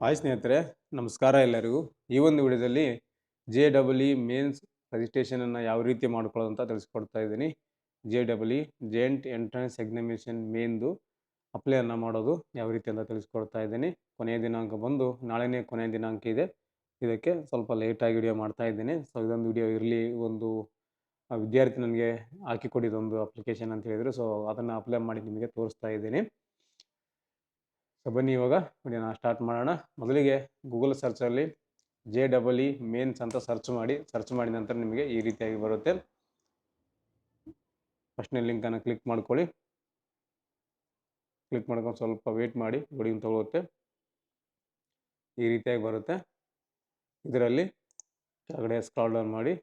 Hi ಸ್ನೇಹಿತರೆ, ನಮಸ್ಕಾರ ಎಲ್ಲರಿಗೂ. ಈ ಒಂದು ವಿಡಿಯೋದಲ್ಲಿ JEE ಮೇನ್ಸ್ ರಿಜಿಸ್ಟ್ರೇಷನನ್ನು ಯಾವ ರೀತಿ ಮಾಡ್ಕೊಳ್ಳೋದು ಅಂತ ತಿಳಿಸ್ಕೊಡ್ತಾ ಇದ್ದೀನಿ. JEE ಜಾಯಿಂಟ್ ಎಂಟ್ರೆನ್ಸ್ ಎಕ್ಸಾಮಿನೇಷನ್ ಮೇನ್ದು ಅಪ್ಲೈಯನ್ನು ಮಾಡೋದು ಯಾವ ರೀತಿ ಅಂತ ತಿಳಿಸ್ಕೊಡ್ತಾ ಇದ್ದೀನಿ. ಕೊನೆಯ ದಿನಾಂಕ ಬಂದು ನಾಳೆನೇ ಕೊನೆಯ ದಿನಾಂಕ ಇದೆ. ಇದಕ್ಕೆ ಸ್ವಲ್ಪ ಲೇಟಾಗಿ ವಿಡಿಯೋ ಮಾಡ್ತಾ ಇದ್ದೀನಿ. ಸೊ ಇದೊಂದು ವಿಡಿಯೋ ಇರಲಿ, ಒಂದು ವಿದ್ಯಾರ್ಥಿ ನನಗೆ ಹಾಕಿಕೊಟ್ಟಿದ್ದೊಂದು ಅಪ್ಲಿಕೇಶನ್ ಅಂತ ಹೇಳಿದರು. ಸೊ ಅದನ್ನು ಅಪ್ಲೈ ಮಾಡಿ ನಿಮಗೆ ತೋರಿಸ್ತಾ ಇದ್ದೀನಿ. ಸೊ ಬನ್ನಿ ಇವಾಗ ವಿಡಿಯೋನ ಸ್ಟಾರ್ಟ್ ಮಾಡೋಣ. ಮೊದಲಿಗೆ ಗೂಗಲ್ ಸರ್ಚಲ್ಲಿ JEE ಮೇನ್ಸ್ ಅಂತ ಸರ್ಚ್ ಮಾಡಿದ ನಂತರ ನಿಮಗೆ ಈ ರೀತಿಯಾಗಿ ಬರುತ್ತೆ. ಫಸ್ಟ್ನೇ ಲಿಂಕನ್ನು ಕ್ಲಿಕ್ ಮಾಡ್ಕೊಳ್ಳಿ. ಕ್ಲಿಕ್ ಮಾಡ್ಕೊಂಡು ಸ್ವಲ್ಪ ವೇಟ್ ಮಾಡಿ, ಲೋಡಿಂಗ್ ತಗೊಳುತ್ತೆ. ಈ ರೀತಿಯಾಗಿ ಬರುತ್ತೆ. ಇದರಲ್ಲಿ ಕೆಳಗಡೆ ಸ್ಕ್ರಾಲ್ ಡೌನ್ ಮಾಡಿ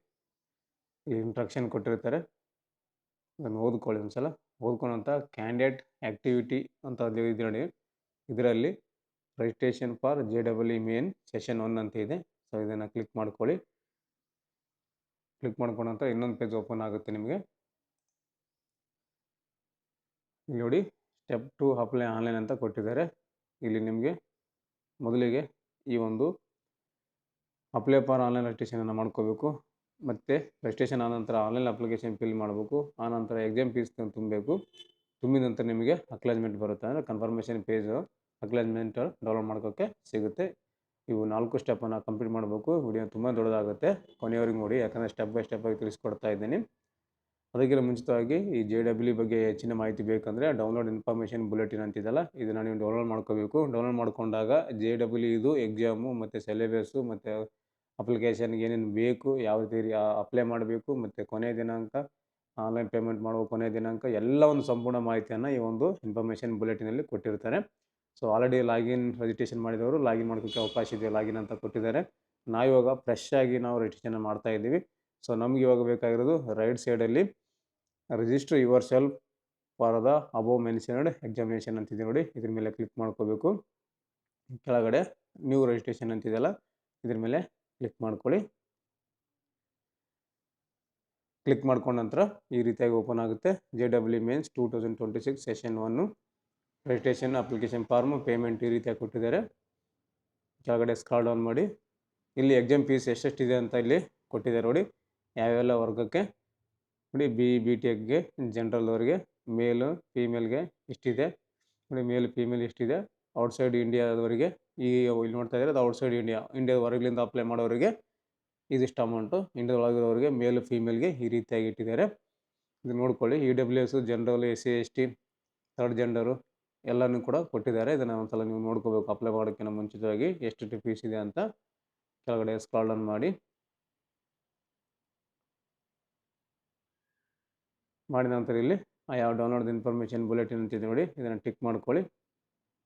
ಇಂಟ್ರಕ್ಷನ್ ಕೊಟ್ಟಿರ್ತಾರೆ, ಅದನ್ನು ಓದ್ಕೊಳ್ಳಿ ಒಂದ್ಸಲ. ಓದ್ಕೊಂಡಂಥ ಕ್ಯಾಂಡಿಡೇಟ್ ಆ್ಯಕ್ಟಿವಿಟಿ ಅಂತ ಇದೆ ನೋಡಿ, ಇದರಲ್ಲಿ registration for JEE main session 1 ಅಂತ ಇದೆ. ಸೊ ಇದನ್ನು ಕ್ಲಿಕ್ ಮಾಡ್ಕೊಳ್ಳಿ. ಕ್ಲಿಕ್ ಮಾಡ್ಕೊಂಡಂತ ಇನ್ನೊಂದು ಪೇಜ್ ಓಪನ್ ಆಗುತ್ತೆ ನಿಮಗೆ. ಇಲ್ಲಿ ನೋಡಿ, ಸ್ಟೆಪ್ 2 ಅಪ್ಲೈ ಆನ್ಲೈನ್ ಅಂತ ಕೊಟ್ಟಿದ್ದಾರೆ. ಇಲ್ಲಿ ನಿಮಗೆ ಮೊದಲಿಗೆ ಈ ಒಂದು ಅಪ್ಲೈ ಫಾರ್ ಆನ್ಲೈನ್ ರಿಜಿಸ್ಟ್ರೇಷನನ್ನು ಮಾಡ್ಕೋಬೇಕು. ಮತ್ತು ರಿಜಿಸ್ಟ್ರೇಷನ್ ಆದ ನಂತರ ಆನ್ಲೈನ್ ಅಪ್ಲಿಕೇಶನ್ ಫಿಲ್ ಮಾಡಬೇಕು. ಆನಂತರ ಎಕ್ಸಾಮ್ ಫೀಸ್ ತುಂಬಬೇಕು. ತುಂಬಿದ ನಂತರ ನಿಮಗೆ ಅಕ್ಲಾಜ್ಮೆಂಟ್ ಬರುತ್ತೆ, ಅಂದರೆ ಕನ್ಫರ್ಮೇಷನ್ ಪೇಜು ಅಕ್ಲಾಜ್ಮೆಂಟ್ ಡೌನ್ಲೋಡ್ ಮಾಡ್ಕೋಕ್ಕೆ ಸಿಗುತ್ತೆ. ಇವು 4 ಸ್ಟೆಪ್ಪನ್ನು ಕಂಪ್ಲೀಟ್ ಮಾಡಬೇಕು. ವಿಡಿಯೋ ತುಂಬ ದೊಡ್ಡದಾಗುತ್ತೆ, ಕೊನೆಯವರೆಗೆ ನೋಡಿ, ಯಾಕಂದರೆ ಸ್ಟೆಪ್ ಬೈ ಸ್ಟೆಪ್ ಆಗಿ ತಿಳಿಸ್ಕೊಡ್ತಾ ಇದ್ದೀನಿ. ಅದಕ್ಕಿಂತ ಮುಂಚಿತವಾಗಿ ಈ JEE ಬಗ್ಗೆ ಹೆಚ್ಚಿನ ಮಾಹಿತಿ ಬೇಕಂದರೆ ಡೌನ್ಲೋಡ್ ಇನ್ಫಾರ್ಮೇಷನ್ ಬುಲೆಟಿನ್ ಅಂತಿದೆಯಲ್ಲ, ಇದನ್ನು ನೀವು ಡೌನ್ಲೋಡ್ ಮಾಡ್ಕೋಬೇಕು. ಡೌನ್ಲೋಡ್ ಮಾಡ್ಕೊಂಡಾಗ JEE ಇದು ಎಕ್ಸಾಮು ಮತ್ತು ಸಿಲೆಬಸ್ಸು ಮತ್ತು ಅಪ್ಲಿಕೇಶನ್ಗೆ ಏನೇನು ಬೇಕು, ಯಾವ ರೀತಿ ಅಪ್ಲೈ ಮಾಡಬೇಕು, ಮತ್ತು ಕೊನೆಯ ದಿನಾಂಕ, ಆನ್ಲೈನ್ ಪೇಮೆಂಟ್ ಮಾಡುವ ಕೊನೆಯ ದಿನಾಂಕ, ಎಲ್ಲ ಒಂದು ಸಂಪೂರ್ಣ ಮಾಹಿತಿಯನ್ನು ಈ ಒಂದು ಇನ್ಫಾರ್ಮೇಷನ್ ಬುಲೆಟಿನಲ್ಲಿ ಕೊಟ್ಟಿರ್ತಾರೆ. ಸೊ ಆಲ್ರೆಡಿ ಲಾಗಿನ್ ರಿಜಿಸ್ಟ್ರೇಷನ್ ಮಾಡಿದವರು ಲಾಗಿನ್ ಮಾಡೋಕ್ಕೆ ಅವಕಾಶ ಇದೆ, ಲಾಗಿನ್ ಅಂತ ಕೊಟ್ಟಿದ್ದಾರೆ. ನಾವಿವಾಗ ಫ್ರೆಶ್ ಆಗಿ ನಾವು ರಿಜಿಸ್ಟ್ರೇಷನ್ ಮಾಡ್ತಾ ಇದ್ದೀವಿ. ಸೊ ನಮ್ಗೆ ಇವಾಗ ಬೇಕಾಗಿರೋದು ರೈಟ್ ಸೈಡಲ್ಲಿ register your self for the above mentioned examination ಅಂತಿದೆ ನೋಡಿ, ಇದ್ರ ಮೇಲೆ ಕ್ಲಿಕ್ ಮಾಡ್ಕೋಬೇಕು. ಕೆಳಗಡೆ ನ್ಯೂ ರಿಜಿಸ್ಟ್ರೇಷನ್ ಅಂತಿದೆಯಲ್ಲ, ಇದ್ರ ಮೇಲೆ ಕ್ಲಿಕ್ ಮಾಡ್ಕೊಳ್ಳಿ. ಕ್ಲಿಕ್ ಮಾಡ್ಕೊಂಡ ನಂತರ ಈ ರೀತಿಯಾಗಿ ಓಪನ್ ಆಗುತ್ತೆ. JEE mains 2026 session 1 registration application form payment ಈ ರೀತಿಯಾಗಿ ಕೊಟ್ಟಿದ್ದಾರೆ. ಕೆಳಗಡೆ ಸ್ಕ್ರಾಲ್ ಡೌನ್ ಮಾಡಿ, ಇಲ್ಲಿ ಎಕ್ಸಾಮ್ ಫೀಸ್ ಎಷ್ಟೆಷ್ಟಿದೆ ಅಂತ ಇಲ್ಲಿ ಕೊಟ್ಟಿದ್ದಾರೆ ನೋಡಿ, ಯಾವೆಲ್ಲ ವರ್ಗಕ್ಕೆ ನೋಡಿ. BTechಗೆ, ಜನರಲ್ವರೆಗೆ, ಮೇಲು ಫೀಮೇಲ್ಗೆ ಇಷ್ಟಿದೆ ನೋಡಿ, ಮೇಲ್ ಫೀಮೇಲ್ ಇಷ್ಟಿದೆ. ಔಟ್ಸೈಡ್ ಇಂಡಿಯಾದವರಿಗೆ ಈ ಇಲ್ಲಿ ನೋಡ್ತಾ ಇದ್ದಾರೆ, ಅದು ಔಟ್ಸೈಡ್ ಇಂಡಿಯಾದ ಹೊರಗಲಿಂದ ಅಪ್ಲೈ ಮಾಡೋರಿಗೆ ಇದಿಷ್ಟು ಅಮೌಂಟು. ಇಂಡಿಯಾದ ಒಳಗಿರೋರಿಗೆ ಮೇಲು ಫೀಮೇಲ್ಗೆ ಈ ರೀತಿಯಾಗಿ ಇಟ್ಟಿದ್ದಾರೆ. ಇದು ನೋಡ್ಕೊಳ್ಳಿ. EWS, general, SC ST, third gender ಎಲ್ಲನೂ ಕೂಡ ಕೊಟ್ಟಿದ್ದಾರೆ. ಇದನ್ನು ಒಂದ್ಸಲ ನೀವು ನೋಡ್ಕೋಬೇಕು ಅಪ್ಲೈ ಮಾಡೋಕ್ಕಿಂತ ಮುಂಚಿತವಾಗಿ ಎಷ್ಟು ಫೀಸ್ ಇದೆ ಅಂತ. ಕೆಳಗಡೆ ಸ್ಕ್ರಾಲ್ ಡೌನ್ ಮಾಡಿ ಮಾಡಿದ ನಂತರ ಇಲ್ಲಿ I have download information bulletin ಅಂತಿದೆ ನೋಡಿ, ಇದನ್ನು ಟಿಕ್ ಮಾಡ್ಕೊಳ್ಳಿ.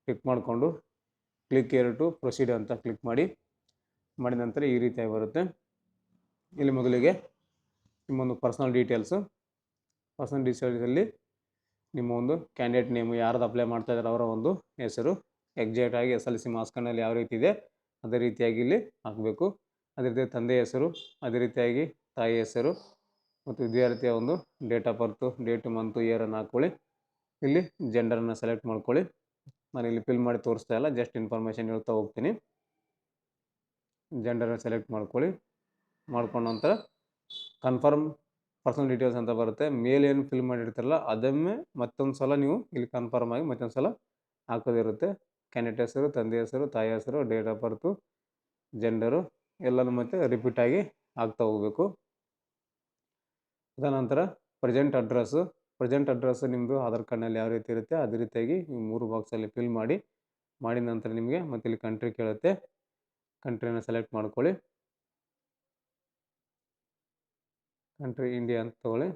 ಕ್ಲಿಕ್ ಮಾಡಿಕೊಂಡು ಕ್ಲಿಕ್ ಹಿಯರ್ ಟು ಪ್ರೊಸೀಡ್ ಅಂತ ಕ್ಲಿಕ್ ಮಾಡಿದ ನಂತರ ಈ ರೀತಿಯಾಗಿ ಬರುತ್ತೆ. ಇಲ್ಲಿ ಮೊದಲಿಗೆ ನಿಮ್ಮೊಂದು ಪರ್ಸನಲ್ ಡೀಟೇಲ್ಸಲ್ಲಿ ನಿಮ್ಮ ಒಂದು ಕ್ಯಾಂಡಿಡೇಟ್ ನೇಮು, ಯಾರ್ದು ಅಪ್ಲೈ ಮಾಡ್ತಾ ಇದ್ದಾರೆ ಅವರ ಒಂದು ಹೆಸರು ಎಕ್ಸಾಕ್ಟಾಗಿ SLC ಮಾರ್ಕ್ಸ್ ಕಾರ್ಡ್ನಲ್ಲಿ ಯಾವ ರೀತಿ ಇದೆ ಅದೇ ರೀತಿಯಾಗಿ ಇಲ್ಲಿ ಹಾಕಬೇಕು. ಅದೇ ರೀತಿ ತಂದೆಯ ಹೆಸರು, ಅದೇ ರೀತಿಯಾಗಿ ತಾಯಿ ಹೆಸರು ಮತ್ತು ವಿದ್ಯಾರ್ಥಿಯ ಒಂದು date of birth, date, month, ಇಯರನ್ನು ಹಾಕ್ಕೊಳ್ಳಿ. ಇಲ್ಲಿ ಜೆಂಡರನ್ನು ಸೆಲೆಕ್ಟ್ ಮಾಡ್ಕೊಳ್ಳಿ. ನಾನು ಇಲ್ಲಿ ಫಿಲ್ ಮಾಡಿ ತೋರಿಸ್ತಾ ಇಲ್ಲ, ಜಸ್ಟ್ ಇನ್ಫಾರ್ಮೇಷನ್ ಹೇಳ್ತಾ ಹೋಗ್ತೀನಿ. ಜೆಂಡರನ್ನು ಸೆಲೆಕ್ಟ್ ಮಾಡ್ಕೊಳ್ಳಿ. ಮಾಡ್ಕೊಂಡ ನಂತರ ಕನ್ಫರ್ಮ್ ಪರ್ಸನಲ್ ಡೀಟೇಲ್ಸ್ ಅಂತ ಬರುತ್ತೆ. ಮೇಲ್ ಏನು ಫಿಲ್ ಮಾಡಿರ್ತಾರಲ್ಲ ಅದನ್ನೇ ಮತ್ತೊಂದು ಸಲ ನೀವು ಇಲ್ಲಿ ಕನ್ಫರ್ಮ್ ಆಗಿ ಮತ್ತೊಂದು ಸಲ ಹಾಕೋದಿರುತ್ತೆ. ಕ್ಯಾಂಡಿಡೇಟ್ ಹೆಸರು, ತಂದೆ ಹೆಸರು, ತಾಯಿ ಹೆಸರು, ಡೇಟ್ ಆಫ್ ಬರ್ತು, ಜೆಂಡರು ಎಲ್ಲನೂ ಮತ್ತೆ ರಿಪೀಟಾಗಿ ಆಗ್ತಾ ಹೋಗಬೇಕು. ಅದಾನಂತರ ಪ್ರೆಸೆಂಟ್ ಅಡ್ರೆಸ್ಸು ನಿಮ್ಮದು ಆಧಾರ್ ಕಾರ್ಡ್ನಲ್ಲಿ ಯಾವ ರೀತಿ ಇರುತ್ತೆ ಅದೇ ರೀತಿಯಾಗಿ ನೀವು 3 ಬಾಕ್ಸಲ್ಲಿ ಫಿಲ್ ಮಾಡಿದ ನಂತರ ನಿಮಗೆ ಮತ್ತೆ ಇಲ್ಲಿ ಕಂಟ್ರಿ ಕೇಳುತ್ತೆ. ಕಂಟ್ರಿನ ಸೆಲೆಕ್ಟ್ ಮಾಡ್ಕೊಳ್ಳಿ. ಕಂಟ್ರಿ ಇಂಡಿಯಾ ಅಂತ ತಗೊಳ್ಳಿ.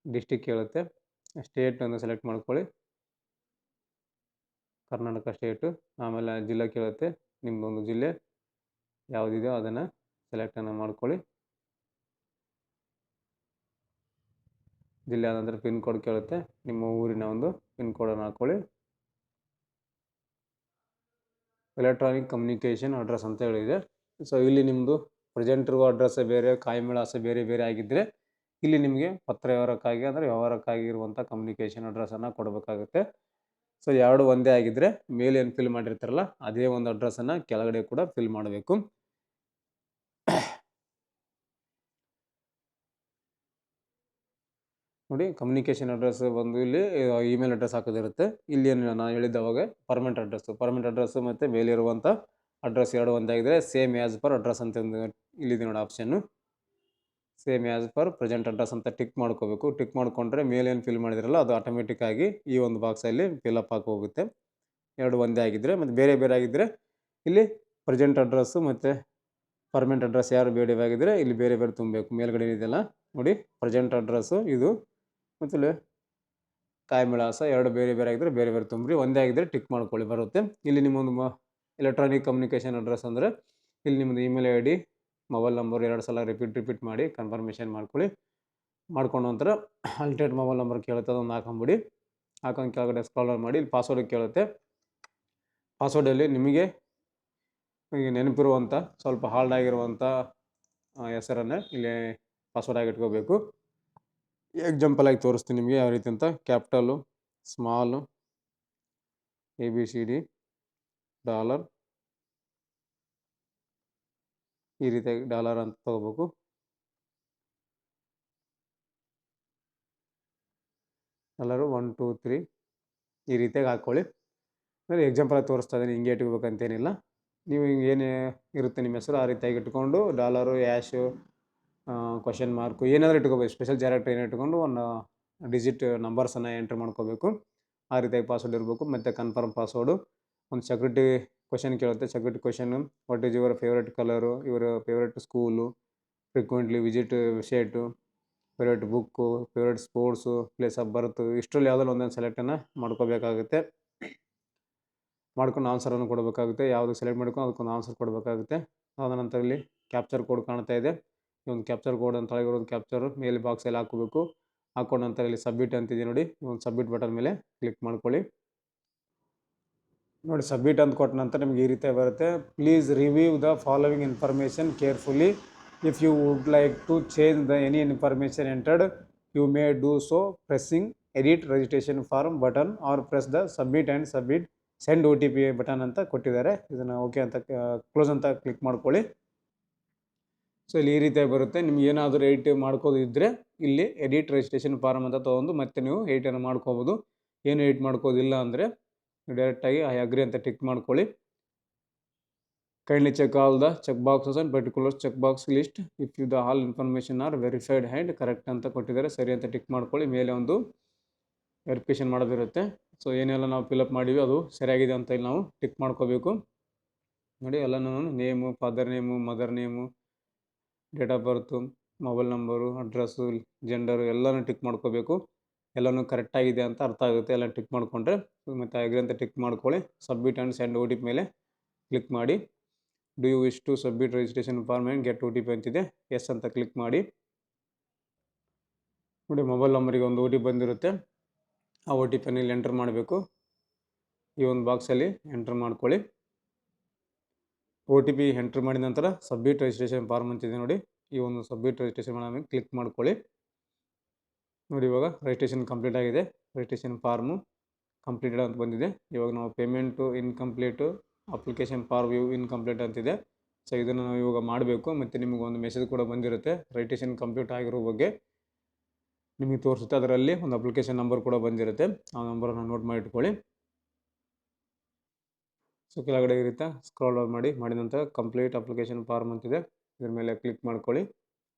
ಡಿಸ್ಟಿಕ್ ಕೇಳುತ್ತೆ, ಸ್ಟೇಟನ್ನು ಸೆಲೆಕ್ಟ್ ಮಾಡ್ಕೊಳ್ಳಿ, ಕರ್ನಾಟಕ ಸ್ಟೇಟು. ಆಮೇಲೆ ಜಿಲ್ಲೆ ಕೇಳುತ್ತೆ, ನಿಮ್ಮದೊಂದು ಜಿಲ್ಲೆ ಯಾವುದಿದೆಯೋ ಅದನ್ನು ಸೆಲೆಕ್ಟನ್ನು ಮಾಡ್ಕೊಳ್ಳಿ. ಜಿಲ್ಲೆ ಆದ ನಂತರ ಪಿನ್ ಕೋಡ್ ಕೇಳುತ್ತೆ, ನಿಮ್ಮ ಊರಿನ ಒಂದು ಪಿನ್ ಕೋಡನ್ನು ಹಾಕ್ಕೊಳ್ಳಿ. ಎಲೆಕ್ಟ್ರಾನಿಕ್ ಕಮ್ಯುನಿಕೇಷನ್ ಅಡ್ರೆಸ್ ಅಂತ ಹೇಳಿದೆ. ಸೊ ಇಲ್ಲಿ ನಿಮ್ಮದು ಪ್ರೆಸೆಂಟ್ ಇರುವ ಅಡ್ರೆಸ್ಸೇ ಬೇರೆ, ಕಾಯಂ ವಿಳಾಸ ಬೇರೆ ಬೇರೆ ಆಗಿದ್ದರೆ ಇಲ್ಲಿ ನಿಮಗೆ ಪತ್ರ ವ್ಯವಹಾರಕ್ಕಾಗಿ, ಅಂದರೆ ವ್ಯವಹಾರಕ್ಕಾಗಿ ಇರುವಂಥ ಕಮ್ಯುನಿಕೇಷನ್ ಅಡ್ರೆಸ್ಸನ್ನು ಕೊಡಬೇಕಾಗುತ್ತೆ. ಸೊ ಎರಡು ಒಂದೇ ಆಗಿದ್ದರೆ ಮೇಲೆ ಏನು ಫಿಲ್ ಮಾಡಿರ್ತಾರಲ್ಲ ಅದೇ ಒಂದು ಅಡ್ರೆಸ್ಸನ್ನು ಕೆಳಗಡೆ ಕೂಡ ಫಿಲ್ ಮಾಡಬೇಕು. ನೋಡಿ, ಕಮ್ಯುನಿಕೇಷನ್ ಅಡ್ರೆಸ್ ಬಂದು ಇಲ್ಲಿ ಇಮೇಲ್ ಅಡ್ರೆಸ್ ಹಾಕೋದಿರುತ್ತೆ. ಇಲ್ಲಿ ಏನು ನಾನು ಹೇಳಿದ್ದವಾಗ ಪರ್ಮನೆಂಟ್ ಅಡ್ರೆಸ್ಸು ಮತ್ತು ಮೇಲಿರುವಂಥ ಅಡ್ರೆಸ್ ಎರಡು ಒಂದೇ ಆಗಿದ್ರೆ ಸೇಮ್ ಆ್ಯಸ್ ಪರ್ ಅಡ್ರೆಸ್ ಅಂತ ಇಲ್ಲಿದೆ ನೋಡಿ option. Same as per present address ಅಂತ ಟಿಕ್ ಮಾಡ್ಕೋಬೇಕು. ಟಿಕ್ ಮಾಡಿಕೊಂಡ್ರೆ ಮೇಲೇನು ಫಿಲ್ ಮಾಡಿದ್ರಲ್ಲ ಅದು ಆಟೋಮೆಟಿಕ್ಕಾಗಿ ಈ ಒಂದು ಬಾಕ್ಸಲ್ಲಿ ಫಿಲಪ್ ಆಗಿ ಹೋಗುತ್ತೆ. ಎರಡು ಒಂದೇ ಆಗಿದ್ದರೆ, ಮತ್ತು ಬೇರೆ ಬೇರೆ ಆಗಿದ್ದರೆ ಇಲ್ಲಿ ಪ್ರೆಸೆಂಟ್ ಅಡ್ರೆಸ್ಸು ಮತ್ತು ಪರ್ಮನೆಂಟ್ ಅಡ್ರೆಸ್ ಯಾರು ಬೇರೆ ಆಗಿದ್ದರೆ ಇಲ್ಲಿ ಬೇರೆ ಬೇರೆ ತುಂಬಬೇಕು. ಮೇಲ್ಗಡೆ ಇದೆಯಲ್ಲ ನೋಡಿ, ಪ್ರೆಸೆಂಟ್ ಅಡ್ರೆಸ್ಸು ಇದು ಮತ್ತು ಇಲ್ಲಿ ಕಾಯಿ ವಿಳಾಸ ಎರಡು ಬೇರೆ ಬೇರೆ ಆಗಿದ್ದರೆ ಬೇರೆ ಬೇರೆ ತುಂಬ್ರಿ. ಒಂದೇ ಆಗಿದ್ದರೆ ಟಿಕ್ ಮಾಡ್ಕೊಳ್ಳಿ ಬರುತ್ತೆ. ಇಲ್ಲಿ ನಿಮ್ಮೊಂದು ಎಲೆಕ್ಟ್ರಾನಿಕ್ ಕಮ್ಯುನಿಕೇಷನ್ ಅಡ್ರೆಸ್ ಅಂದರೆ ಇಲ್ಲಿ ನಿಮ್ಮದು email I D, mobile number ಎರಡು ಸಲ ರಿಪೀಟ್ ಮಾಡಿ ಕನ್ಫರ್ಮೇಷನ್ ಮಾಡ್ಕೊಳ್ಳಿ. ಮಾಡ್ಕೊಂಡು ನಂತರ ಅಲ್ಟೇಟ್ ಮೊಬೈಲ್ ನಂಬರ್ ಕೇಳುತ್ತೆ, ಅದೊಂದು ಹಾಕೊಂಬಿಡಿ. ಹಾಕೊಂಡು ಕೆಳಗಡೆ ಸ್ಕ್ರಾಲ್ ಮಾಡಿ ಇಲ್ಲಿ ಪಾಸ್ವರ್ಡ್ ಕೇಳುತ್ತೆ. ಪಾಸ್ವರ್ಡಲ್ಲಿ ನಿಮಗೆ ಈಗ ನೆನಪಿರುವಂಥ ಸ್ವಲ್ಪ ಹಾರ್ಡ್ ಆಗಿರುವಂಥ ಹೆಸರನ್ನೇ ಇಲ್ಲಿ ಪಾಸ್ವರ್ಡ್ ಆಗಿ ಇಟ್ಕೋಬೇಕು. ಎಕ್ಸಾಂಪಲ್ ಆಗಿ ತೋರಿಸ್ತೀನಿ ನಿಮಗೆ ಯಾವ ರೀತಿ ಅಂತ. ಕ್ಯಾಪಿಟಲು, ಸ್ಮಾಲು, ABCD, ಡಾಲರ್, ಈ ರೀತಿಯಾಗಿ ಡಾಲರ್ ಅಂತ ತಗೋಬೇಕು. ಡಾಲರು 1 2 3 ಈ ರೀತಿಯಾಗಿ ಹಾಕ್ಕೊಳ್ಳಿ. ಅಂದರೆ ಎಕ್ಸಾಂಪಲ್ ಆಗಿ ತೋರಿಸ್ತಾ ಇದ್ದೀನಿ, ಹಿಂಗೆ ಇಟ್ಕೋಬೇಕಂತೇನಿಲ್ಲ. ನೀವು ಹಿಂಗೆ ಏನೇ ಇರುತ್ತೆ ನಿಮ್ಮ ಹೆಸರು ಆ ರೀತಿಯಾಗಿ ಇಟ್ಕೊಂಡು ಡಾಲರು, ಹ್ಯಾಶು, ಕ್ವಶನ್ ಮಾರ್ಕು ಏನಾದರೂ ಇಟ್ಕೋಬೇಕು. ಸ್ಪೆಷಲ್ ಕ್ಯಾರೆಕ್ಟರ್ ಏನು ಇಟ್ಕೊಂಡು ಒಂದು ಡಿಜಿಟ್ ನಂಬರ್ಸನ್ನು ಎಂಟ್ರ್ ಮಾಡ್ಕೋಬೇಕು. ಆ ರೀತಿಯಾಗಿ ಪಾಸ್ವರ್ಡ್ ಇರಬೇಕು. ಮತ್ತು ಕನ್ಫರ್ಮ್ ಪಾಸ್ವರ್ಡು. ಒಂದು ಸೆಕ್ಯೂರಿಟಿ ಕ್ವಶನ್ ಕೇಳುತ್ತೆ. ಸೆಕ್ಯೂರಿಟಿ ಕ್ವಶನ್ನು what is your favourite colour, your favourite school, frequently visit website, favourite book, favourite sports, place of birth, ಇಷ್ಟರಲ್ಲಿ ಯಾವುದಾದ್ರು ಒಂದೊಂದು ಸೆಲೆಕ್ಟನ್ನು ಮಾಡ್ಕೋಬೇಕಾಗುತ್ತೆ. ಮಾಡ್ಕೊಂಡು ಆನ್ಸರನ್ನು ಕೊಡಬೇಕಾಗುತ್ತೆ. ಯಾವುದು ಸೆಲೆಕ್ಟ್ ಮಾಡ್ಕೊಂಡು ಅದಕ್ಕೊಂದು ಆನ್ಸರ್ ಕೊಡಬೇಕಾಗುತ್ತೆ. ಅದಾದ ನಂತರ ಇಲ್ಲಿ ಕ್ಯಾಪ್ಚರ್ ಕೋಡ್ ಕಾಣ್ತಾ ಇದೆ. ಈ ಒಂದು ಕ್ಯಾಪ್ಚರ್ ಕೋಡ್ ಅಂತ ಆಗಿರೋದು ಕ್ಯಾಪ್ಚರು ಮೇಲೆ ಬಾಕ್ಸಲ್ಲಿ ಹಾಕೋಬೇಕು. ಹಾಕೊಂಡ ನಂತರ ಇಲ್ಲಿ ಸಬ್ಮಿಟ್ ಅಂತಿದೆ ನೋಡಿ, ಒಂದು ಸಬ್ಮಿಟ್ ಬಟನ್ ಮೇಲೆ ಕ್ಲಿಕ್ ಮಾಡ್ಕೊಳ್ಳಿ. ನೋಡಿ, ಸಬ್ಮಿಟ್ ಅಂತ ಕೊಟ್ಟ ನಂತರ ನಿಮಗೆ ಈ ರೀತಿ ಬರುತ್ತೆ. Please review the following information carefully. If you would like to change the any information entered you may do so pressing edit registration form button or press the submit and send OTP button ಅಂತ ಕೊಟ್ಟಿದ್ದಾರೆ. ಇದನ್ನು okay ಅಂತ close ಅಂತ click ಮಾಡ್ಕೊಳ್ಳಿ. So ಇಲ್ಲಿ ಈ ರೀತಿಯಾಗಿ ಬರುತ್ತೆ. ನಿಮ್ಗೆ ಏನಾದರೂ ಎಡಿಟ್ ಮಾಡ್ಕೋದು ಇದ್ದರೆ ಇಲ್ಲಿ ಎಡಿಟ್ ರಿಜಿಸ್ಟ್ರೇಷನ್ ಫಾರ್ಮ್ ಅಂತ ತೊಗೊಂಡು ಮತ್ತೆ ನೀವು ಎಡಿಟನ್ನು ಮಾಡ್ಕೋಬೋದು. ಏನು ಎಡಿಟ್ ಮಾಡ್ಕೋದಿಲ್ಲ ಅಂದರೆ ಡೈರೆಕ್ಟಾಗಿ ಐ ಅಗ್ರಿ ಅಂತ ಟಿಕ್ ಮಾಡ್ಕೊಳ್ಳಿ. Kindly check all the check boxes and particular check box list if you the all information are verified and correct ಅಂತ ಕೊಟ್ಟಿದ್ದಾರೆ. ಸರಿ ಅಂತ ಟಿಕ್ ಮಾಡ್ಕೊಳ್ಳಿ. ಮೇಲೆ ಒಂದು ವೆರಿಫಿಕೇಷನ್ ಮಾಡೋದಿರುತ್ತೆ. ಸೊ ಏನೆಲ್ಲ ನಾವು ಫಿಲಪ್ ಮಾಡಿವಿ ಅದು ಸರಿಯಾಗಿದೆ ಅಂತ ಇಲ್ಲಿ ನಾವು ಟಿಕ್ ಮಾಡ್ಕೋಬೇಕು. ನೋಡಿ, ಎಲ್ಲನೂ name, father name, mother name, date of birth, mobile number, address, gender ಎಲ್ಲನೂ ಟಿಕ್ ಮಾಡ್ಕೋಬೇಕು. ಎಲ್ಲನೂ ಕರೆಕ್ಟಾಗಿದೆ ಅಂತ ಅರ್ಥ ಆಗುತ್ತೆ. ಎಲ್ಲ ಟಿಕ್ ಮಾಡಿಕೊಂಡ್ರೆ ಮತ್ತು ಅಗ್ರಿ ಅಂತ ಟಿಕ್ ಮಾಡ್ಕೊಳ್ಳಿ. ಸಬ್ಮಿಟ್ ಆ್ಯಂಡ್ ಸೆಂಡ್ OTP ಮೇಲೆ ಕ್ಲಿಕ್ ಮಾಡಿ. Do you wish to submit registration form and get OTP ಅಂತಿದೆ. ಎಸ್ ಅಂತ ಕ್ಲಿಕ್ ಮಾಡಿ. ನೋಡಿ, ಮೊಬೈಲ್ ನಂಬರಿಗೆ ಒಂದು OTP ಬಂದಿರುತ್ತೆ. ಆ OTPಯನ್ನು ಇಲ್ಲಿ ಎಂಟರ್ ಮಾಡಬೇಕು. ಈ ಒಂದು ಬಾಕ್ಸಲ್ಲಿ ಎಂಟರ್ ಮಾಡ್ಕೊಳ್ಳಿ. OTP ಎಂಟ್ರ್ ಮಾಡಿದ ನಂತರ ಸಬ್ಮಿಟ್ ರಿಜಿಸ್ಟ್ರೇಷನ್ ಫಾರ್ಮ್ ಅಂತಿದೆ ನೋಡಿ, ಈ ಒಂದು ಸಬ್ಮಿಟ್ ರಿಜಿಸ್ಟ್ರೇಷನ್ ಮೇಲೆ ಕ್ಲಿಕ್ ಮಾಡ್ಕೊಳ್ಳಿ. ನೋಡಿ, ಇವಾಗ ರಿಜಿಸ್ಟ್ರೇಷನ್ ಕಂಪ್ಲೀಟ್ ಆಗಿದೆ. ರಿಜಿಸ್ಟ್ರೇಷನ್ ಫಾರ್ಮು ಕಂಪ್ಲೀಟೆಡ್ ಅಂತ ಬಂದಿದೆ. ಇವಾಗ ನಾವು payment incomplete, application for view incomplete ಅಂತಿದೆ. ಸೊ ಇದನ್ನು ನಾವು ಇವಾಗ ಮಾಡಬೇಕು. ಮತ್ತು ನಿಮಗೆ ಒಂದು ಮೆಸೇಜ್ ಕೂಡ ಬಂದಿರುತ್ತೆ ರಿಜಿಸ್ಟ್ರೇಷನ್ ಕಂಪ್ಲೀಟ್ ಆಗಿರೋ ಬಗ್ಗೆ ನಿಮಗೆ ತೋರಿಸುತ್ತೆ. ಅದರಲ್ಲಿ ಒಂದು ಅಪ್ಲಿಕೇಶನ್ ನಂಬರ್ ಕೂಡ ಬಂದಿರುತ್ತೆ. ಆ ನಂಬರನ್ನು ನೋಟ್ ಮಾಡಿ ಇಟ್ಕೊಳ್ಳಿ. ಸೊ ಕೆಳಗಡೆ ಈ ರೀತಿ ಸ್ಕ್ರಾಲ್ ಡೌನ್ ಮಾಡಿದ ನಂತರ ಕಂಪ್ಲೀಟ್ ಅಪ್ಲಿಕೇಶನ್ ಫಾರ್ಮ್ ಅಂತಿದೆ. ಇದ್ರ ಮೇಲೆ ಕ್ಲಿಕ್ ಮಾಡ್ಕೊಳ್ಳಿ.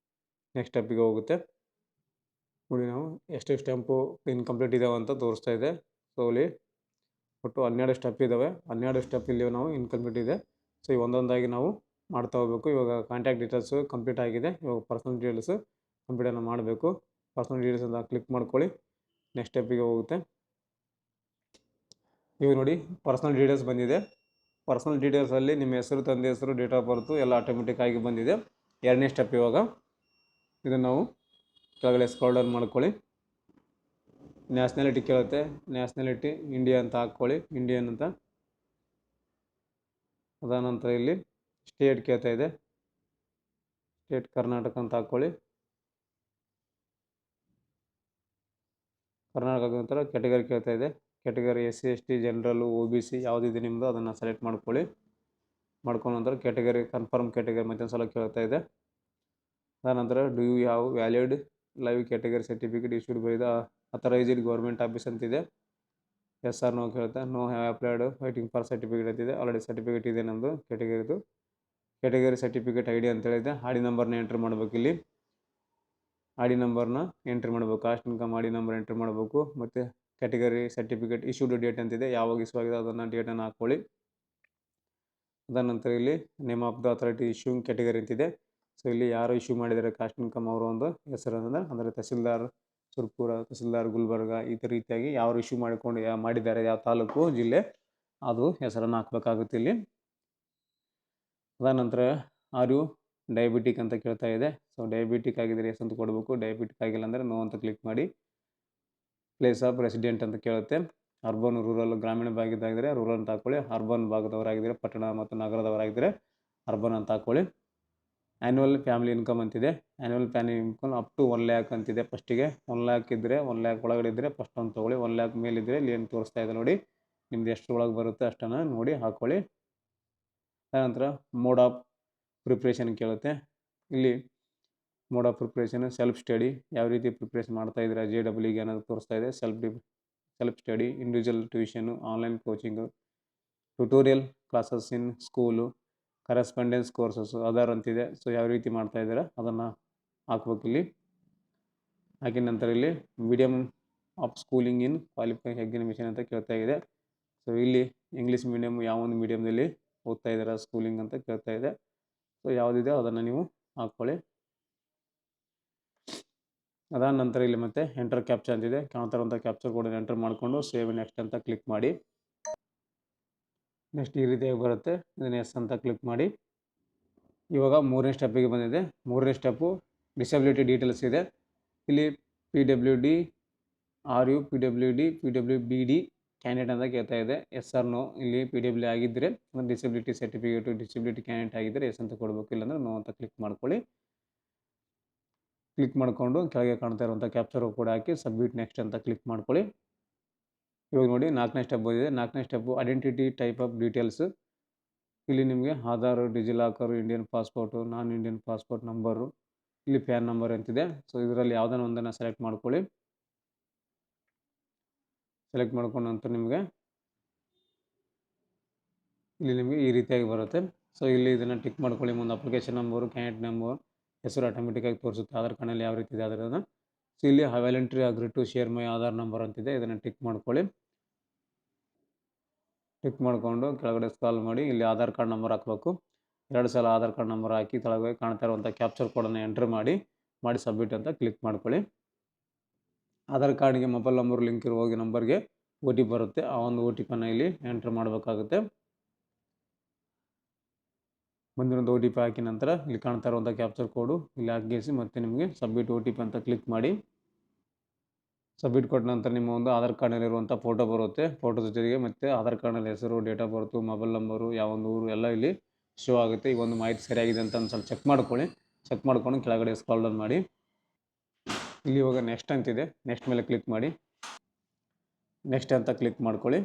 ನೆಕ್ಸ್ಟ್ ಸ್ಟೆಪ್ಪಿಗೆ ಹೋಗುತ್ತೆ. ನೋಡಿ, ನಾವು ಎಷ್ಟು ಸ್ಟೆಂಪು ಇನ್ಕಂಪ್ಲೀಟ್ ಇದ್ದಾವೆ ಅಂತ ತೋರಿಸ್ತಾ ಇದೆ. ಸೊ ಇಲ್ಲಿ ಒಟ್ಟು 12 ಸ್ಟೆಪ್ ಇದ್ದಾವೆ. 12 ಸ್ಟೆಪ್ ಇಲ್ಲಿ ನಾವು ಇನ್ಕಂಪ್ಲೀಟ್ ಇದೆ. ಸೊ ಈ ಒಂದೊಂದಾಗಿ ನಾವು ಮಾಡ್ತಾ ಹೋಗಬೇಕು. ಇವಾಗ ಕಾಂಟ್ಯಾಕ್ಟ್ ಡೀಟೇಲ್ಸು ಕಂಪ್ಲೀಟ್ ಆಗಿದೆ. ಇವಾಗ ಪರ್ಸನಲ್ ಡೀಟೇಲ್ಸು ಕಂಪ್ಲೀಟನ್ನು ಮಾಡಬೇಕು. ಪರ್ಸನಲ್ ಡೀಟೇಲ್ಸ್ ಅಂತ ಕ್ಲಿಕ್ ಮಾಡ್ಕೊಳ್ಳಿ. ನೆಕ್ಸ್ಟ್ ಸ್ಟೆಪ್ಪಿಗೆ ಹೋಗುತ್ತೆ. ಇವಾಗ ನೋಡಿ, ಪರ್ಸನಲ್ ಡೀಟೇಲ್ಸ್ ಬಂದಿದೆ. ಪರ್ಸನಲ್ ಡೀಟೇಲ್ಸಲ್ಲಿ ನಿಮ್ಮ ಹೆಸರು, ತಂದೆ ಹೆಸರು, ಡೇಟ್ ಆಫ್ ಬರ್ತು ಎಲ್ಲ ಆಟೋಮೆಟಿಕ್ ಆಗಿ ಬಂದಿದೆ. ಎರಡನೇ ಸ್ಟೆಪ್ ಇವಾಗ. ಇದನ್ನು ನಾವು ಕೆಳಗಡೆ ಸ್ಕ್ರಾಲ್ ಡೌನ್ ಮಾಡ್ಕೊಳ್ಳಿ. ನ್ಯಾಷನಾಲಿಟಿ ಕೇಳುತ್ತೆ. ನ್ಯಾಷನಾಲಿಟಿ ಇಂಡಿಯಾ ಅಂತ ಹಾಕ್ಕೊಳ್ಳಿ, ಇಂಡಿಯನ್ ಅಂತ. ಅದಾದ ನಂತರ ಇಲ್ಲಿ ಸ್ಟೇಟ್ ಕೇಳ್ತಾ ಇದೆ. ಸ್ಟೇಟ್ ಕರ್ನಾಟಕ ಅಂತ ಹಾಕ್ಕೊಳ್ಳಿ. ಕರ್ನಾಟಕ ನಂತರ ಕ್ಯಾಟಗರಿ ಕೇಳ್ತಾ ಇದೆ. Category S C S T general O B C ಯಾವುದಿದೆ ನಿಮ್ಮದು ಅದನ್ನು ಸೆಲೆಕ್ಟ್ ಮಾಡ್ಕೊಳ್ಳಿ. ಮಾಡ್ಕೊಂಡ ನಂತರ ಕ್ಯಾಟಗರಿ ಕನ್ಫರ್ಮ್ ಕ್ಯಾಟಗರಿ ಮತ್ತೊಂದು ಸಲ ಕೇಳ್ತಾ ಇದೆ. ಅದಾನಂತರ do you have valid live category certificate issued by the authorised government office ಅಂತಿದೆ. ಎಸ್ ಆರ್ ನೋ ಕೇಳ್ತಾ no have applied waiting for certificate ಅಂತಿದೆ. ಆಲ್ರೆಡಿ ಸರ್ಟಿಫಿಕೇಟ್ ಇದೆ ನಮ್ಮದು ಕ್ಯಾಟಗರಿದು. ಕ್ಯಾಟಗರಿ ಸರ್ಟಿಫಿಕೇಟ್ ಐ ಡಿ ಅಂತ ಹೇಳಿದೆ. ಐ ಡಿ ನಂಬರ್ನ ಎಂಟ್ರ್ ಮಾಡಬೇಕು. ಇಲ್ಲಿ ಐ ಡಿ ನಂಬರ್ನ ಎಂಟ್ರಿ ಮಾಡಬೇಕು. Caste income I D number entry ಮಾಡಬೇಕು. ಮತ್ತು ಕ್ಯಾಟಗರಿ ಸರ್ಟಿಫಿಕೇಟ್ ಇಶ್ಯೂಡ್ ಡೇಟ್ ಅಂತಿದೆ. ಯಾವಾಗ ಇಶ್ಯೂ ಆಗಿದೆ ಅದನ್ನು ಡೇಟನ್ನು ಹಾಕ್ಕೊಳ್ಳಿ. ಅದಾದ ನಂತರ ಇಲ್ಲಿ name of the authority issuing category ಅಂತಿದೆ. ಸೊ ಇಲ್ಲಿ ಯಾರು ಇಶ್ಯೂ ಮಾಡಿದ್ದಾರೆ ಕಾಸ್ಟ್ ಇನ್ಕಮ್ ಅವರ ಒಂದು ಹೆಸರು ಅಂದರೆ ತಹಸೀಲ್ದಾರ್ ಸುರ್ಪುರ, ತಹಸೀಲ್ದಾರ್ ಗುಲ್ಬರ್ಗ, ಈ ರೀತಿಯಾಗಿ ಯಾರು ಇಶ್ಯೂ ಮಾಡಿದ್ದಾರೆ, ಯಾವ ತಾಲೂಕು ಜಿಲ್ಲೆ ಅದು ಹೆಸರನ್ನು ಹಾಕಬೇಕಾಗುತ್ತೆ ಇಲ್ಲಿ. ಅದಾದ ನಂತರ ಆರ್ ಯು ಡಯಾಬಿಟಿಕ್ ಅಂತ ಕೇಳ್ತಾ ಇದೆ. ಸೊ ಡಯಾಬಿಟಿಕ್ ಆಗಿದ್ದರೆ ಎಸ್ ಅಂತ ಕೊಡಬೇಕು. ಡಯಾಬಿಟಿಕ್ ಆಗಿಲ್ಲ ಅಂದರೆ ನೋ ಅಂತ ಕ್ಲಿಕ್ ಮಾಡಿ. ಪ್ಲೇಸ್ ಆಫ್ ರೆಸಿಡೆಂಟ್ ಅಂತ ಕೇಳುತ್ತೆ. ಅರ್ಬನ್, ರೂರಲ್, ಗ್ರಾಮೀಣ ಭಾಗದಾಗಿದ್ದರೆ ರೂರಲ್ ಅಂತ ಹಾಕ್ಕೊಳ್ಳಿ. ಅರ್ಬನ್ ಭಾಗದವರಾಗಿದ್ದರೆ ಪಟ್ಟಣ ಮತ್ತು ನಗರದವರಾಗಿದ್ದರೆ ಅರ್ಬನ್ ಅಂತ ಹಾಕ್ಕೊಳ್ಳಿ. ಆ್ಯನ್ಯುವಲ್ ಫ್ಯಾಮಿಲಿ ಇನ್ಕಮ್ ಅಂತಿದೆ. Annual family income up to 1 lakh ಅಂತಿದೆ. ಫಸ್ಟಿಗೆ 1 lakh ಇದ್ದರೆ 1 lakh ಒಳಗಡೆ ಇದ್ದರೆ ಫಸ್ಟ್ ಒಂದು ತೊಗೊಳ್ಳಿ. 1 lakh ಮೇಲಿದ್ದರೆ ಇಲ್ಲಿ ಏನು ತೋರಿಸ್ತಾ ಇದೆ ನೋಡಿ, ನಿಮ್ದು ಎಷ್ಟು ಒಳಗೆ ಬರುತ್ತೆ ಅಷ್ಟನ್ನು ನೋಡಿ ಹಾಕ್ಕೊಳ್ಳಿ. ಆನಂತರ ಮೋಡ್ ಆಫ್ ಪ್ರಿಪ್ರೇಷನ್ ಕೇಳುತ್ತೆ. ಇಲ್ಲಿ mode of preparation self study, ಯಾವ ರೀತಿ ಪ್ರಿಪ್ರೇಷನ್ ಮಾಡ್ತಾ ಇದ್ದೀರಾ JEE ಅನ್ನೋದು ತೋರಿಸ್ತಾ ಇದೆ. Self study, individual tuition, online coaching, tutorial classes in school, correspondence courses, other ಅಂತಿದೆ. ಸೊ ಯಾವ ರೀತಿ ಮಾಡ್ತಾ ಇದ್ದೀರಾ ಅದನ್ನು ಹಾಕ್ಬೇಕು ಇಲ್ಲಿ. ಹಾಕಿದ ನಂತರ ಇಲ್ಲಿ medium of schooling in qualifying examination ಅಂತ ಕೇಳ್ತಾ ಇದೆ. ಸೊ ಇಲ್ಲಿ ಇಂಗ್ಲೀಷ್ ಮೀಡಿಯಮ್ ಯಾವ ಒಂದು ಮೀಡಿಯಮ್ದಲ್ಲಿ ಓದ್ತಾ ಇದ್ದೀರಾ ಸ್ಕೂಲಿಂಗ್ ಅಂತ ಕೇಳ್ತಾ ಇದೆ. ಸೊ ಯಾವುದಿದೆ ಅದನ್ನು ನೀವು ಹಾಕ್ಕೊಳ್ಳಿ. ಅದಾದ ನಂತರ ಇಲ್ಲಿ ಮತ್ತೆ ಎಂಟರ್ ಕ್ಯಾಪ್ಚರ್ ಅಂತಿದೆ. ಕಾಣ್ತಾರಂಥ ಕ್ಯಾಪ್ಚರ್ ಕೋಡನ್ನು ಎಂಟರ್ ಮಾಡಿಕೊಂಡು ಸೇವ್ ನೆಕ್ಸ್ಟ್ ಅಂತ ಕ್ಲಿಕ್ ಮಾಡಿ. ನೆಕ್ಸ್ಟ್ ಈ ರೀತಿಯಾಗಿ ಬರುತ್ತೆ. ಇದನ್ನು ಎಸ್ ಅಂತ ಕ್ಲಿಕ್ ಮಾಡಿ. ಇವಾಗ 3ನೇ ಸ್ಟೆಪ್ಪಿಗೆ ಬಂದಿದೆ. 3ನೇ ಸ್ಟೆಪ್ಪು ಡಿಸಬಿಲಿಟಿ ಡೀಟೇಲ್ಸ್ ಇದೆ. ಇಲ್ಲಿ PWD, RU, PWD, PWBD candidate ಅಂತ ಕೇಳ್ತಾ ಇದೆ. Yes or no. ಇಲ್ಲಿ PWD ಆಗಿದ್ದರೆ ಡಿಸಬಿಲಿಟಿ ಸರ್ಟಿಫಿಕೇಟು, ಡಿಸಬಿಲಿಟಿ ಕ್ಯಾಂಡಿಡೇಟ್ ಆಗಿದ್ದರೆ ಎಸ್ ಅಂತ ಕೊಡಬೇಕು. ಇಲ್ಲಾಂದರೆ ನೋ ಅಂತ ಕ್ಲಿಕ್ ಮಾಡ್ಕೊಳ್ಳಿ. ಕ್ಲಿಕ್ ಮಾಡಿಕೊಂಡು ಕೆಳಗೆ ಕಾಣ್ತಾ ಇರುವಂಥ ಕ್ಯಾಪ್ಚರ್ ಕೂಡ ಹಾಕಿ ಸಬ್ಮಿಟ್ ನೆಕ್ಸ್ಟ್ ಅಂತ ಕ್ಲಿಕ್ ಮಾಡ್ಕೊಳ್ಳಿ. ಇವಾಗ ನೋಡಿ 4ನೇ ಸ್ಟೆಪ್ ಬಂದಿದೆ. 4ನೇ step identity type of details. ಇಲ್ಲಿ ನಿಮಗೆ Aadhaar, DigiLocker, Indian passport, non Indian passport number, ಇಲ್ಲಿ ಪ್ಯಾನ್ ನಂಬರ್ ಅಂತಿದೆ. ಸೊ ಇದರಲ್ಲಿ ಯಾವುದನ್ನು ಒಂದನ್ನು ಸೆಲೆಕ್ಟ್ ಮಾಡ್ಕೊಳ್ಳಿ. ಸೆಲೆಕ್ಟ್ ಮಾಡ್ಕೊಂಡ ನಂತರ ನಿಮಗೆ ಈ ರೀತಿಯಾಗಿ ಬರುತ್ತೆ. ಸೊ ಇಲ್ಲಿ ಇದನ್ನು ಟಿಕ್ ಮಾಡ್ಕೊಳ್ಳಿ. ಮುಂದೆ ಅಪ್ಲಿಕೇಶನ್ ನಂಬರು, ಕ್ಯಾಂಡಿಡೇಟ್ ನಂಬರ್, ಹೆಸರು ಆಟೋಮೆಟಿಕ್ಕಾಗಿ ತೋರಿಸುತ್ತೆ. ಆಧಾರ್ ಕಾರ್ಡ್ನಲ್ಲಿ ಯಾವ ರೀತಿ ಇದೆ ಅದನ್ನು. ಸೊ ಇಲ್ಲಿ voluntary agree to share my Aadhaar number ಅಂತಿದೆ. ಇದನ್ನು ಟಿಕ್ ಮಾಡ್ಕೊಳ್ಳಿ. ಟಿಕ್ ಮಾಡಿಕೊಂಡು ಕೆಳಗಡೆ ಸ್ಕ್ರಾಲ್ ಮಾಡಿ ಇಲ್ಲಿ ಆಧಾರ್ ಕಾರ್ಡ್ ನಂಬರ್ ಹಾಕಬೇಕು. 2 ಸಲ ಆಧಾರ್ ಕಾರ್ಡ್ ನಂಬರ್ ಹಾಕಿ ಕೆಳಗೆ ಕಾಣ್ತಾ ಇರುವಂಥ ಕ್ಯಾಪ್ಚರ್ ಕೋಡನ್ನು ಎಂಟ್ರ್ ಮಾಡಿ ಸಬ್ಮಿಟ್ ಅಂತ ಕ್ಲಿಕ್ ಮಾಡ್ಕೊಳ್ಳಿ. ಆಧಾರ್ ಕಾರ್ಡ್ಗೆ ಮೊಬೈಲ್ ನಂಬರ್ ಲಿಂಕ್ ಇರುವ ನಂಬರ್ಗೆ OTP ಬರುತ್ತೆ. ಆ ಒಂದು OTPನ ಇಲ್ಲಿ ಎಂಟ್ರ್ ಮಾಡಬೇಕಾಗುತ್ತೆ. ಬಂದಿರೋಂಥ OTP ಹಾಕಿ ನಂತರ ಇಲ್ಲಿ ಕಾಣ್ತಾ ಇರುವಂಥ ಕ್ಯಾಪ್ಚರ್ ಕೋಡು ಇಲ್ಲಿ ಹಾಕಿಸಿ ಮತ್ತೆ ನಿಮಗೆ ಸಬ್ಮಿಟ್ OTP ಅಂತ ಕ್ಲಿಕ್ ಮಾಡಿ. ಸಬ್ಮಿಟ್ ಕೊಟ್ಟ ನಂತರ ನಿಮ್ಮ ಒಂದು ಆಧಾರ್ ಕಾರ್ಡ್ನಲ್ಲಿರುವಂಥ ಫೋಟೋ ಬರುತ್ತೆ. ಫೋಟೋ ಜೊತೆಗೆ ಮತ್ತು ಆಧಾರ್ ಕಾರ್ಡ್ನಲ್ಲಿ ಹೆಸರು, date of birth, mobile number, ಯಾವೊಂದು ಊರು ಎಲ್ಲ ಇಲ್ಲಿ ಶೋ ಆಗುತ್ತೆ. ಈ ಒಂದು ಮಾಹಿತಿ ಸರಿಯಾಗಿದೆ ಅಂತ ಒಂದು ಸ್ವಲ್ಪ ಚೆಕ್ ಮಾಡ್ಕೊಳ್ಳಿ. ಚೆಕ್ ಮಾಡ್ಕೊಂಡು ಕೆಳಗಡೆ ಸ್ಕ್ರಾಲ್ ಡೌನ್ ಮಾಡಿ. ಇಲ್ಲಿ ಇವಾಗ ನೆಕ್ಸ್ಟ್ ಅಂತಿದೆ. ನೆಕ್ಸ್ಟ್ ಮೇಲೆ ಕ್ಲಿಕ್ ಮಾಡಿ. ನೆಕ್ಸ್ಟ್ ಅಂತ ಕ್ಲಿಕ್ ಮಾಡ್ಕೊಳ್ಳಿ.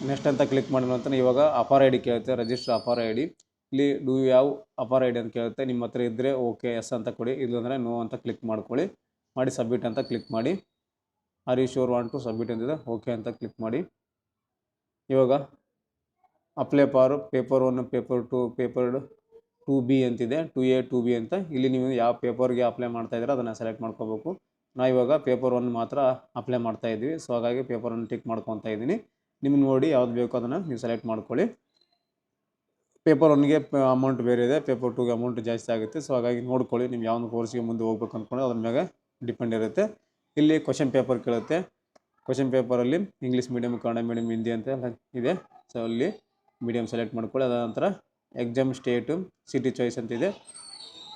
ನೆಕ್ಸ್ಟ್ ಅಂತ ಕ್ಲಿಕ್ ಮಾಡಿದ ನಂತರ ಇವಾಗ ಅಪಾರ್ ID ಕೇಳುತ್ತೆ. Register APAAR ID. ಇಲ್ಲಿ do you have APAAR ID ಅಂತ ಕೇಳುತ್ತೆ. ನಿಮ್ಮ ಹತ್ರ ಇದ್ದರೆ ಓಕೆ ಎಸ್ ಅಂತ ಕೊಡಿ. ಇಲ್ಲಾಂದರೆ ನೋ ಅಂತ ಕ್ಲಿಕ್ ಮಾಡ್ಕೊಳ್ಳಿ. ಮಾಡಿ ಸಬ್ಮಿಟ್ ಅಂತ ಕ್ಲಿಕ್ ಮಾಡಿ. Are you sure want to submit ಅಂತಿದೆ. ಓಕೆ ಅಂತ ಕ್ಲಿಕ್ ಮಾಡಿ. ಇವಾಗ apply for paper 1, paper 2, paper 2B ಅಂತಿದೆ. 2A 2B ಅಂತ. ಇಲ್ಲಿ ನೀವು ಯಾವ ಪೇಪರ್ಗೆ ಅಪ್ಲೈ ಮಾಡ್ತಾ ಇದ್ದೀರಾ ಅದನ್ನು ಸೆಲೆಕ್ಟ್ ಮಾಡ್ಕೋಬೇಕು. ನಾವು ಇವಾಗ ಪೇಪರ್ 1 ಮಾತ್ರ ಅಪ್ಲೈ ಮಾಡ್ತಾ ಇದ್ವಿ. ಸೊ ಹಾಗಾಗಿ ಪೇಪರ್ 1 ಟಿಕ್ ಮಾಡ್ಕೊತಾ ಇದ್ದೀನಿ. ನಿಮ್ಗೆ ನೋಡಿ ಯಾವ್ದು ಬೇಕೋ ಅದನ್ನು ನೀವು ಸೆಲೆಕ್ಟ್ ಮಾಡ್ಕೊಳ್ಳಿ. ಪೇಪರ್ 1ಗೆ ಅಮೌಂಟ್ ಬೇರೆ ಇದೆ, ಪೇಪರ್ 2ಗೆ ಅಮೌಂಟ್ ಜಾಸ್ತಿ ಆಗುತ್ತೆ. ಸೊ ಹಾಗಾಗಿ ನೋಡ್ಕೊಳ್ಳಿ ನೀವು ಯಾವ ಕೋರ್ಸ್ಗೆ ಮುಂದೆ ಹೋಗ್ಬೇಕು ಅಂದ್ಕೊಂಡು ಅದ್ರ ಮೇಲೆ ಡಿಪೆಂಡ್ ಇರುತ್ತೆ. ಇಲ್ಲಿ ಕ್ವಶನ್ ಪೇಪರ್ ಕೇಳುತ್ತೆ. ಕ್ವಶನ್ ಪೇಪರಲ್ಲಿ English medium, Kannada medium, Hindi ಅಂತ ಎಲ್ಲ ಇದೆ. ಸೊ ಅಲ್ಲಿ ಮೀಡಿಯಮ್ ಸೆಲೆಕ್ಟ್ ಮಾಡ್ಕೊಳ್ಳಿ. ಅದಾದ ನಂತರ ಎಕ್ಸಾಮ್ ಸ್ಟೇಟು, ಸಿಟಿ ಚಾಯ್ಸ್ ಅಂತಿದೆ.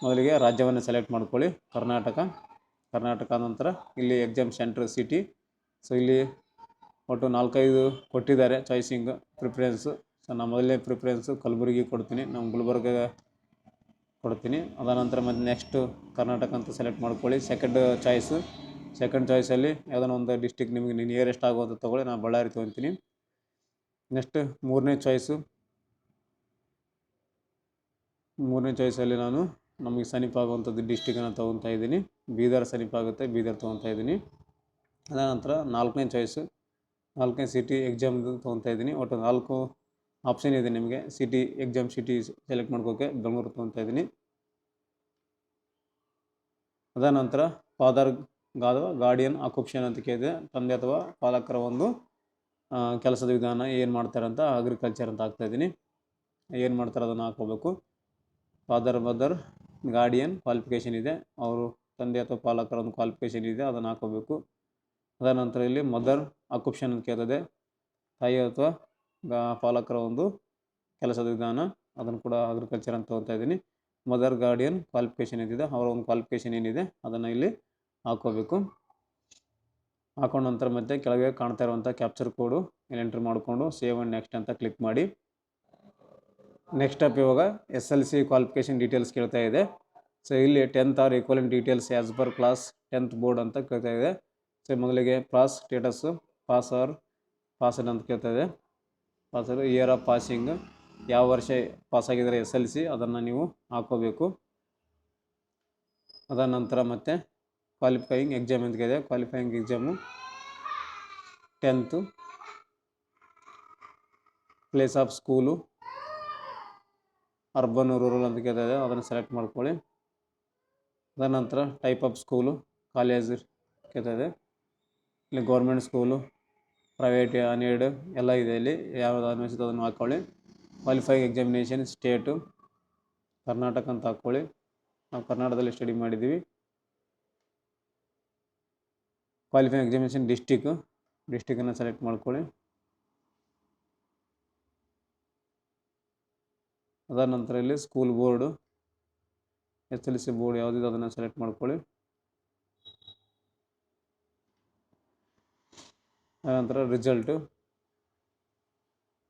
ಮೊದಲಿಗೆ ರಾಜ್ಯವನ್ನು ಸೆಲೆಕ್ಟ್ ಮಾಡ್ಕೊಳ್ಳಿ. ಕರ್ನಾಟಕ ನಂತರ ಇಲ್ಲಿ ಎಕ್ಸಾಮ್ ಸೆಂಟ್ರ್ ಸಿಟಿ. ಸೊ ಇಲ್ಲಿ ಒಟ್ಟು 4-5 ಕೊಟ್ಟಿದ್ದಾರೆ ಚಾಯ್ಸಿಂಗ್ ಪ್ರಿಫರೆನ್ಸು. ಸೊ ನಾನು ಮೊದಲನೇ ಪ್ರಿಫರೆನ್ಸು ಕಲಬುರಗಿ ಕೊಡ್ತೀನಿ, ನಮ್ಮ ಗುಲ್ಬರ್ಗ ಕೊಡ್ತೀನಿ. ಅದಾದ ನಂತರ ಮತ್ತು ನೆಕ್ಸ್ಟು ಕರ್ನಾಟಕ ಅಂತ ಸೆಲೆಕ್ಟ್ ಮಾಡ್ಕೊಳ್ಳಿ. ಸೆಕೆಂಡ್ ಚಾಯ್ಸು ಸೆಕೆಂಡ್ ಚಾಯ್ಸಲ್ಲಿ ಯಾವುದೋ ಒಂದು ಡಿಸ್ಟಿಕ್ ನಿಮಗೆ ನಿಯರೆಸ್ಟ್ ಆಗುವಂಥ ತೊಗೊಳ್ಳಿ, ನಾನು ಬಳ್ಳಾರಿ ತೊಗೊತೀನಿ. ನೆಕ್ಸ್ಟ್ ಮೂರನೇ ಚಾಯ್ಸಲ್ಲಿ ನಾನು ನಮಗೆ ಸಮೀಪ ಆಗುವಂಥದ್ದು ಡಿಸ್ಟಿಕನ್ನು ತೊಗೊತಾ ಇದ್ದೀನಿ. ಬೀದರ್ ಸಮೀಪ ಆಗುತ್ತೆ, ಬೀದರ್ ತೊಗೊತಾ ಇದ್ದೀನಿ. ಅದಾದ ನಂತರ ನಾಲ್ಕನೇ ಸಿಟಿ ಎಕ್ಸಾಮ್ ತೊಗೊತಾ ಇದ್ದೀನಿ. ಒಟ್ಟು 4 ಆಪ್ಷನ್ ಇದೆ ನಿಮಗೆ. ಸಿಟಿ ಸೆಲೆಕ್ಟ್ ಮಾಡ್ಕೋಕ್ಕೆ ಬೆಂಗಳೂರು ತೊಗೊತಾ ಇದ್ದೀನಿ. ಅದಾದ ನಂತರ ಫಾದರ್ ಗಾರ್ಡಿಯನ್ ಆಕ್ಯುಪೇಷನ್ ಅಂತ ಕೇಳಿದೆ. ತಂದೆ ಅಥವಾ ಪಾಲಕರ ಒಂದು ಕೆಲಸದ ವಿಧಾನ ಏನು ಮಾಡ್ತಾರೆ ಅಂತ ಅಗ್ರಿಕಲ್ಚರ್ ಅಂತ ಹಾಕ್ತಾಯಿದ್ದೀನಿ. ಏನು ಮಾಡ್ತಾರೆ ಅದನ್ನು ಹಾಕ್ಕೋಬೇಕು. ಫಾದರ್ ಮದರ್ ಗಾರ್ಡಿಯನ್ ಕ್ವಾಲಿಫಿಕೇಷನ್ ಇದೆ, ಅವರು ತಂದೆ ಅಥವಾ ಪಾಲಕರ ಒಂದು ಕ್ವಾಲಿಫಿಕೇಷನ್ ಇದೆ, ಅದನ್ನು ಹಾಕ್ಕೋಬೇಕು. ಅದಾದ ನಂತರ ಇಲ್ಲಿ ಮದರ್ ಆಕ್ಯುಪೇಷನ್ ಅಂತ ಕೇಳ್ತದೆ, ತಾಯಿ ಅಥವಾ ಪಾಲಕರ ಒಂದು ಕೆಲಸದ ವಿಧಾನ, ಅದನ್ನು ಕೂಡ ಅಗ್ರಿಕಲ್ಚರ್ ಅಂತ ತೊಗೊತಾ ಇದ್ದೀನಿ. ಮದರ್ ಗಾರ್ಡಿಯನ್ ಕ್ವಾಲಿಫಿಕೇಷನ್ ಏನಿದೆ, ಅವರ ಒಂದು ಕ್ವಾಲಿಫಿಕೇಷನ್ ಏನಿದೆ ಅದನ್ನು ಇಲ್ಲಿ ಹಾಕ್ಕೋಬೇಕು. ಹಾಕೊಂಡ ನಂತರ ಮತ್ತೆ ಕೆಳಗೆ ಕಾಣ್ತಾ ಇರುವಂಥ ಕ್ಯಾಪ್ಚರ್ ಕೋಡು ಇಲ್ಲಿ ಎಂಟ್ರಿ ಮಾಡಿಕೊಂಡು ಸೇವ್ ಆ್ಯಂಡ್ ನೆಕ್ಸ್ಟ್ ಅಂತ ಕ್ಲಿಕ್ ಮಾಡಿ. ನೆಕ್ಸ್ಟ್ ಸ್ಟೆಪ್ ಇವಾಗ SLC ಕ್ವಾಲಿಫಿಕೇಷನ್ ಡೀಟೇಲ್ಸ್ ಕೇಳ್ತಾ ಇದೆ. ಸೊ ಇಲ್ಲಿ 10th or equivalent details as per class 10th board ಅಂತ ಕೇಳ್ತಾ ಇದೆ. ಸೊ ಮೊದಲಿಗೆ ಪಾಸ್ ಸ್ಟೇಟಸ್ಸು ಪಾಸ್ಡ್ ಅಂತ ಕೇಳ್ತಾ ಇದೆ. ಪಾಸರ್ ಇಯರ್ ಆಫ್ ಪಾಸಿಂಗ್, ಯಾವ ವರ್ಷ ಪಾಸಾಗಿದ್ದಾರೆ SLC ಅದನ್ನು ನೀವು ಹಾಕ್ಕೋಬೇಕು. ಅದಾದ ನಂತರ ಮತ್ತೆ ಕ್ವಾಲಿಫೈಯಿಂಗ್ ಎಕ್ಸಾಮ್ ಅಂತ ಇದೆ. Qualifying exam 10th, place of school urban rural ಅಂತ ಕೇಳ್ತಾ ಇದೆ, ಅದನ್ನು ಸೆಲೆಕ್ಟ್ ಮಾಡ್ಕೊಳ್ಳಿ. ಅದಾದ ನಂತರ ಟೈಪ್ ಆಫ್ ಸ್ಕೂಲು ಕಾಲೇಜ್ ಕೇಳ್ತಾ ಇದೆ. ಇಲ್ಲಿ ಗೌರ್ಮೆಂಟ್ ಸ್ಕೂಲು, ಪ್ರೈವೇಟ್, ಅನ್ಎಯ್ಡ್ ಎಲ್ಲ ಇದೆ. ಇಲ್ಲಿ ಯಾವುದು ಅನಿಸುತ್ತೆ ಅದನ್ನು ಹಾಕ್ಕೊಳ್ಳಿ. ಕ್ವಾಲಿಫೈಯಿಂಗ್ ಎಕ್ಸಾಮಿನೇಷನ್ ಸ್ಟೇಟು ಕರ್ನಾಟಕ ಅಂತ ಹಾಕ್ಕೊಳ್ಳಿ. ನಾವು ಕರ್ನಾಟಕದಲ್ಲಿ ಸ್ಟಡಿ ಮಾಡಿದ್ದೀವಿ. ಕ್ವಾಲಿಫೈಯಿಂಗ್ ಎಕ್ಸಾಮಿನೇಷನ್ ಡಿಸ್ಟಿಕನ್ನು ಸೆಲೆಕ್ಟ್ ಮಾಡ್ಕೊಳ್ಳಿ. ಅದಾದ ನಂತರ ಇಲ್ಲಿ ಸ್ಕೂಲ್ ಬೋರ್ಡು SLC ಬೋರ್ಡ್ ಯಾವುದಿದೆ ಅದನ್ನು ಸೆಲೆಕ್ಟ್ ಮಾಡ್ಕೊಳ್ಳಿ. ಅನಂತರ ರಿಸಲ್ಟು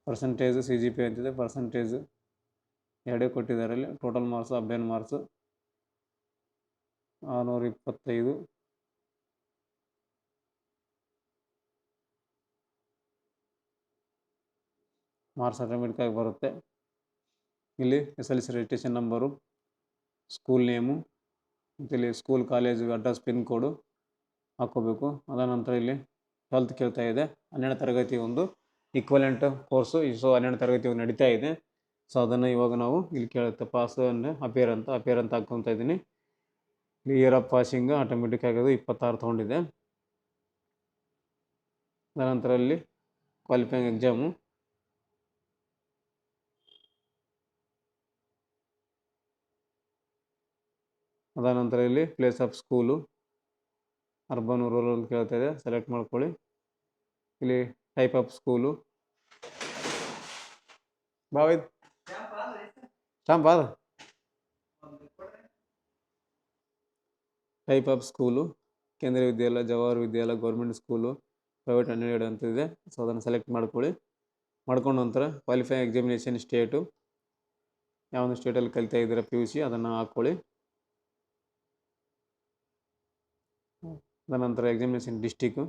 ಪರ್ಸೆಂಟೇಜು CGP ಅಂತಿದೆ, ಪರ್ಸೆಂಟೇಜು ಎರಡೇ ಕೊಟ್ಟಿದ್ದಾರೆ. ಇಲ್ಲಿ ಟೋಟಲ್ ಮಾರ್ಕ್ಸು 15 ಮಾರ್ಕ್ಸು 625 ಮಾರ್ಕ್ಸ್ ಆಟೋಮೆಟಿಕ್ಕಾಗಿ ಬರುತ್ತೆ. ಇಲ್ಲಿ SLC registration number, school name ಮತ್ತು ಇಲ್ಲಿ ಸ್ಕೂಲ್ ಕಾಲೇಜು ಅಡ್ರೆಸ್ ಪಿನ್ ಕೋಡು ಹಾಕ್ಕೋಬೇಕು. ಅದಾದ ನಂತರ ಇಲ್ಲಿ 12th ಕೇಳ್ತಾ ಇದೆ. 12ನೇ ತರಗತಿ ಒಂದು ಈಕ್ವಲೆಂಟ್ ಕೋರ್ಸು. ಸೊ 12ನೇ ತರಗತಿ ನಡೀತಾ ಇದೆ. ಸೊ ಅದನ್ನು ಇವಾಗ ನಾವು ಇಲ್ಲಿ ಕೇಳುತ್ತೆ ಪಾಸ್ ಅಂದರೆ ಅಪೇರ್ ಅಂತ ಹಾಕ್ಕೊತಾ ಇದ್ದೀನಿ. ಇಯರ್ ಆಫ್ ಪಾಸಿಂಗ್ ಆಟೋಮೆಟಿಕ್ ಆಗೋದು 26 ತೊಗೊಂಡಿದೆ. ಅದಾದ ಇಲ್ಲಿ ಕ್ವಾಲಿಫೈಯಿಂಗ್ ಎಕ್ಸಾಮು ಅದಾದ ನಂತರ ಇಲ್ಲಿ place of school urban rural ಅಂತ ಕೇಳ್ತಾ ಇದೆ, ಸೆಲೆಕ್ಟ್ ಮಾಡ್ಕೊಳ್ಳಿ. ಇಲ್ಲಿ type of school type of school ಕೇಂದ್ರೀಯ ವಿದ್ಯಾಲಯ, ಜವಾಹರ್ ವಿದ್ಯಾಲಯ, ಗೌರ್ಮೆಂಟ್ ಸ್ಕೂಲು, ಪ್ರೈವೇಟ್ ಅನ್ಎಯ್ಡ್ ಅಂತಿದೆ. ಸೊ ಅದನ್ನು ಸೆಲೆಕ್ಟ್ ಮಾಡ್ಕೊಳ್ಳಿ. ಮಾಡ್ಕೊಂಡ ನಂತರ ಕ್ವಾಲಿಫೈಯಿಂಗ್ ಎಕ್ಸಾಮಿನೇಷನ್ ಸ್ಟೇಟು, ಯಾವೊಂದು ಸ್ಟೇಟಲ್ಲಿ ಕಲಿತಾ ಇದ್ದೀರಾ PUC ಅದನ್ನು ಹಾಕ್ಕೊಳ್ಳಿ. ಅದಾದ ಎಕ್ಸಾಮಿನೇಷನ್ ಡಿಸ್ಟಿಕ್ಕು,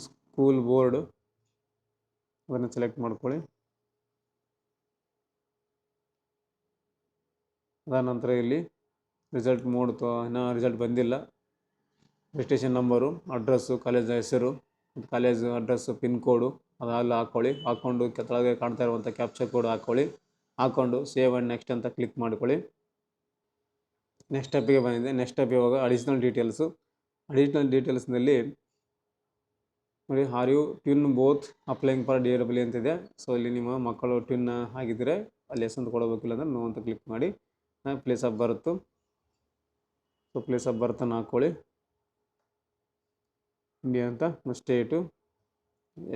ಸ್ಕೂಲ್ ಬೋರ್ಡು ಅದನ್ನು ಸೆಲೆಕ್ಟ್ ಮಾಡ್ಕೊಳ್ಳಿ. ಅದಾದ ನಂತರ ಇಲ್ಲಿ ರಿಸಲ್ಟ್ ಮೋಡ್ ಇನ್ನೂ ರಿಸಲ್ಟ್ ಬಂದಿಲ್ಲ. ರಿಜಿಸ್ಟ್ರೇಷನ್ ನಂಬರು, ಅಡ್ರೆಸ್ಸು, ಕಾಲೇಜ್ ಹೆಸರು, ಕಾಲೇಜು ಅಡ್ರೆಸ್ಸು, ಪಿನ್ ಕೋಡು ಅದೆಲ್ಲ ಹಾಕ್ಕೊಳ್ಳಿ. ಹಾಕ್ಕೊಂಡು ಕೆಳಗೆ ಕಾಣ್ತಾ ಇರುವಂಥ ಕ್ಯಾಪ್ಚರ್ ಕೋಡ್ ಹಾಕ್ಕೊಂಡು ಸೇವ್ ಆ್ಯಂಡ್ ನೆಕ್ಸ್ಟ್ ಅಂತ ಕ್ಲಿಕ್ ಮಾಡ್ಕೊಳ್ಳಿ. ನೆಕ್ಸ್ಟ್ ಸ್ಟೆಪ್ಪಿಗೆ ಬಂದಿದೆ. ನೆಕ್ಸ್ಟ್ ಸ್ಟೆಪ್ ಇವಾಗ ಅಡಿಷ್ನಲ್ ಡೀಟೇಲ್ಸ್ನಲ್ಲಿ ನೋಡಿ, are you twin both applying for DRW ಅಂತಿದೆ. ಸೊ ಇಲ್ಲಿ ನಿಮ್ಮ ಮಕ್ಕಳು ಟ್ವಿನ್ ಆಗಿದ್ದರೆ ಅಲ್ಲಿ ಎಸ್ ಅಂತ ಕೊಡಬೇಕಿಲ್ಲ ಅಂದರೆ ನೋ ಅಂತ ಕ್ಲಿಕ್ ಮಾಡಿ. Place of birth, so place of ಬರ್ತನ್ನು ಹಾಕ್ಕೊಳ್ಳಿ. ಇಂಡಿಯಾ ಅಂತ, ಸ್ಟೇಟು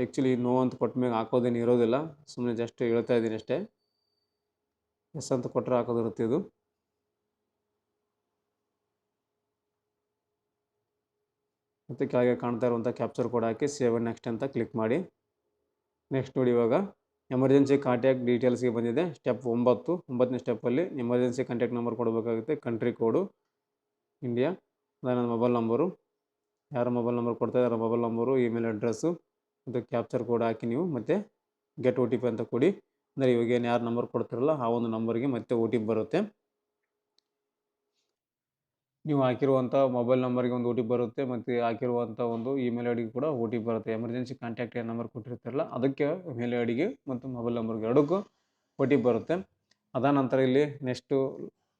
ಆ್ಯಕ್ಚುಲಿ ನೋ ಅಂತ ಕೊಟ್ಟ ಮೇಲೆ ಹಾಕೋದೇನು ಇರೋದಿಲ್ಲ, ಸುಮ್ಮನೆ ಜಸ್ಟ್ ಹೇಳ್ತಾ ಇದ್ದೀನಿ ಅಷ್ಟೇ. ಎಸ್ ಅಂತ ಕೊಟ್ಟರೆ ಹಾಕೋದಿರುತ್ತೆ ಇದು. ಮತ್ತು ಕೆಳಗೆ ಕಾಣ್ತಾ ಇರುವಂಥ captcha code hockey save and next ಅಂತ ಕ್ಲಿಕ್ ಮಾಡಿ. ನೆಕ್ಸ್ಟ್ ನೋಡಿ, ಇವಾಗ ಎಮರ್ಜೆನ್ಸಿ ಕಾಂಟ್ಯಾಕ್ಟ್ ಡೀಟೇಲ್ಸ್ಗೆ ಬಂದಿದೆ. ಸ್ಟೆಪ್ 9ನೇ ಸ್ಟೆಪ್ಪಲ್ಲಿ ಎಮರ್ಜೆನ್ಸಿ ಕಾಂಟ್ಯಾಕ್ಟ್ ನಂಬರ್ ಕೊಡಬೇಕಾಗುತ್ತೆ. ಕಂಟ್ರಿ ಕೋಡು ಇಂಡಿಯಾ, ನನ್ನ ಮೊಬೈಲ್ ನಂಬರು, ಯಾರ ಮೊಬೈಲ್ ನಂಬರ್ ಕೊಡ್ತಾ ಇದ್ದಾರೆ ಮೊಬೈಲ್ ನಂಬರು, ಇಮೇಲ್ ಅಡ್ರೆಸ್ಸು ಮತ್ತು ಕ್ಯಾಪ್ಚರ್ ಕೋಡ್ ಹಾಕಿ ನೀವು ಮತ್ತೆ ಗೆಟ್ OTP ಅಂತ ಕೊಡಿ. ಅಂದರೆ ಇವಾಗ ಏನು ಯಾರು ನಂಬರ್ ಕೊಡ್ತಿರಲ್ಲ ಆ ಒಂದು ನಂಬರ್ಗೆ ಮತ್ತೆ OTP ಬರುತ್ತೆ. ನೀವು ಹಾಕಿರುವಂಥ ಮೊಬೈಲ್ ನಂಬರ್ಗೆ ಒಂದು OTP ಬರುತ್ತೆ ಮತ್ತು ಹಾಕಿರುವಂಥ ಒಂದು ಇಮೇಲ್ ಐ ಡಿಗೆ ಕೂಡ OTP ಬರುತ್ತೆ. ಎಮರ್ಜೆನ್ಸಿ ಕಾಂಟ್ಯಾಕ್ಟ್ ಏನು ನಂಬರ್ ಕೊಟ್ಟಿರ್ತಾರಲ್ಲ ಅದಕ್ಕೆ ಇಮೇಲ್ ಐ ಡಿಗೆ ಮತ್ತು ಮೊಬೈಲ್ ನಂಬರ್ಗೆ ಎರಡಕ್ಕೂ OTP ಬರುತ್ತೆ. ಅದಾದ ನಂತರ ಇಲ್ಲಿ ನೆಕ್ಸ್ಟು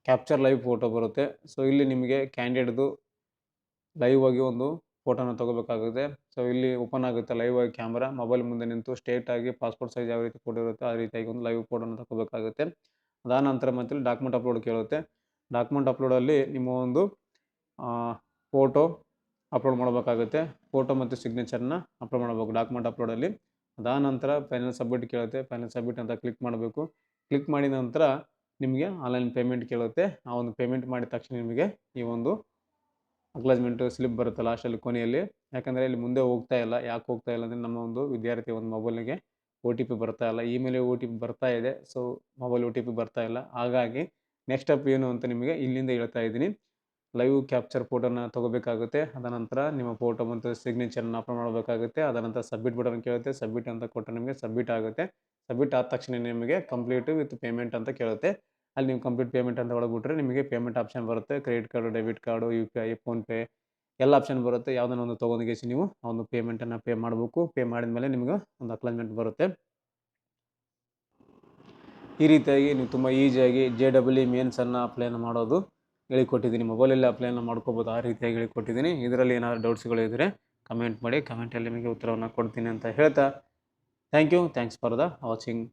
ಕ್ಯಾಪ್ಚರ್ ಲೈವ್ ಫೋಟೋ ಬರುತ್ತೆ. ಸೊ ಇಲ್ಲಿ ನಿಮಗೆ ಕ್ಯಾಂಡಿಡೇಟ್ದು ಲೈವ್ ಆಗಿ ಒಂದು ಫೋಟೋನ ತೊಗೋಬೇಕಾಗುತ್ತೆ. ಸೊ ಇಲ್ಲಿ ಓಪನ್ ಆಗುತ್ತೆ ಲೈವ್ ಆಗಿ ಕ್ಯಾಮ್ರಾ, ಮೊಬೈಲ್ ಮುಂದೆ ನಿಂತು ಸ್ಟ್ರೇಟ್ ಆಗಿ ಪಾಸ್ಪೋರ್ಟ್ ಸೈಜ್ ಯಾವ ರೀತಿ ಫೋಟೋ ಇರುತ್ತೆ ಆ ರೀತಿಯಾಗಿ ಒಂದು ಲೈವ್ ಫೋಟೋನ ತಗೋಬೇಕಾಗುತ್ತೆ. ಅದಾದ ನಂತರ ಮತ್ತೆ ಡಾಕ್ಯುಮೆಂಟ್ ಅಪ್ಲೋಡ್ ಕೇಳುತ್ತೆ. ಡಾಕ್ಯುಮೆಂಟ್ ಅಪ್ಲೋಡಲ್ಲಿ ನಿಮ್ಮ ಒಂದು ಫೋಟೋ ಅಪ್ಲೋಡ್ ಮಾಡಬೇಕಾಗುತ್ತೆ. ಫೋಟೋ ಮತ್ತು ಸಿಗ್ನೇಚರ್ನ ಅಪ್ಲೋಡ್ ಮಾಡಬೇಕು ಡಾಕ್ಯುಮೆಂಟ್ ಅಪ್ಲೋಡಲ್ಲಿ. ಅದಾದ ನಂತರ ಫೈನಲ್ ಸಬ್ಮಿಟ್ ಕೇಳುತ್ತೆ. ಫೈನಲ್ ಸಬ್ಮಿಟ್ ಅಂತ ಕ್ಲಿಕ್ ಮಾಡಬೇಕು. ಕ್ಲಿಕ್ ಮಾಡಿದ ನಂತರ ನಿಮಗೆ ಆನ್ಲೈನ್ ಪೇಮೆಂಟ್ ಕೇಳುತ್ತೆ. ಆ ಒಂದು ಪೇಮೆಂಟ್ ಮಾಡಿದ ತಕ್ಷಣ ನಿಮಗೆ ಈ ಒಂದು ಅಕ್ನಾಲೆಜ್ಮೆಂಟ್ ಸ್ಲಿಪ್ ಬರುತ್ತೆ ಲಾಸ್ಟಲ್ಲಿ ಕೊನೆಯಲ್ಲಿ. ಯಾಕಂದರೆ ಇಲ್ಲಿ ಮುಂದೆ ಹೋಗ್ತಾ ಇಲ್ಲ. ಯಾಕೆ ಹೋಗ್ತಾ ಇಲ್ಲ ಅಂದರೆ ನಮ್ಮ ಒಂದು ವಿದ್ಯಾರ್ಥಿ ಒಂದು ಮೊಬೈಲಿಗೆ OTP ಬರ್ತಾ ಇಲ್ಲ, ಇಮೇಲ್ OTP ಬರ್ತಾ ಇದೆ, ಸೊ ಮೊಬೈಲ್ OTP ಬರ್ತಾ ಇಲ್ಲ. ಹಾಗಾಗಿ ನೆಕ್ಸ್ಟ್ ಸ್ಟೆಪ್ ಏನು ಅಂತ ನಿಮಗೆ ಇಲ್ಲಿಂದ ಹೇಳ್ತಾ ಇದ್ದೀನಿ. ಲೈವ್ ಕ್ಯಾಪ್ಚರ್ ಫೋಟೋನ ತೊಗೋಬೇಕಾಗುತ್ತೆ. ಅದ ನಂತರ ನಿಮ್ಮ ಫೋಟೋ ಮತ್ತು ಸಿಗ್ನೇಚರ್ನ ಅಪ್ಲೋಡ್ ಮಾಡಬೇಕಾಗುತ್ತೆ. ಅದ ನಂತರ ಸಬ್ಮಿಟ್ ಬಟನ್ ಕೇಳುತ್ತೆ. ಸಬ್ಮಿಟ್ ಅಂತ ಕೊಟ್ಟರೆ ನಿಮಗೆ ಸಬ್ಮಿಟ್ ಆಗುತ್ತೆ. ಸಬ್ಮಿಟ್ ಆದ ತಕ್ಷಣ ನಿಮಗೆ ಕಂಪ್ಲೀಟ್ ವಿತ್ ಪೇಮೆಂಟ್ ಅಂತ ಕೇಳುತ್ತೆ. ಅಲ್ಲಿ ನೀವು ಕಂಪ್ಲೀಟ್ ಪೇಮೆಂಟ್ ಅಂತ ಹೊಡೆದ್ಬಿಟ್ರೆ ನಿಮಗೆ ಪೇಮೆಂಟ್ ಆಪ್ಷನ್ ಬರುತ್ತೆ. Credit card, debit card, UPI, PhonePe ಎಲ್ಲ ಆಪ್ಷನ್ ಬರುತ್ತೆ. ಯಾವುದನ್ನ ಒಂದು ತೊಗೊಂಡ್ಗೇಸಿ ನೀವು ಆ ಒಂದು ಪೇಮೆಂಟನ್ನು ಪೇ ಮಾಡಬೇಕು. ಪೇ ಮಾಡಿದ ಮೇಲೆ ನಿಮಗೆ ಒಂದು ಅಕ್ನಾಲೆಜ್ಮೆಂಟ್ ಬರುತ್ತೆ. ಈ ರೀತಿಯಾಗಿ ನೀವು ತುಂಬ ಈಸಿಯಾಗಿ JEE ಮೇನ್ಸನ್ನು ಅಪ್ಲೈನ ಮಾಡೋದು ಹೇಳಿಕೊಟ್ಟಿದ್ದೀನಿ. ಮೊಬೈಲಲ್ಲಿ ಅಪ್ಲೈನ ಮಾಡ್ಕೋಬೋದು, ಆ ರೀತಿಯಾಗಿ ಹೇಳಿಕೊಟ್ಟಿದ್ದೀನಿ. ಇದರಲ್ಲಿ ಏನಾದರೂ ಡೌಟ್ಸ್ಗಳಿದ್ದರೆ ಕಮೆಂಟ್ ಮಾಡಿ, ಕಮೆಂಟಲ್ಲಿ ನಿಮಗೆ ಉತ್ತರವನ್ನು ಕೊಡ್ತೀನಿ ಅಂತ ಹೇಳ್ತಾ ಥ್ಯಾಂಕ್ಸ್ ಫಾರ್ ದ ವಾಚಿಂಗ್.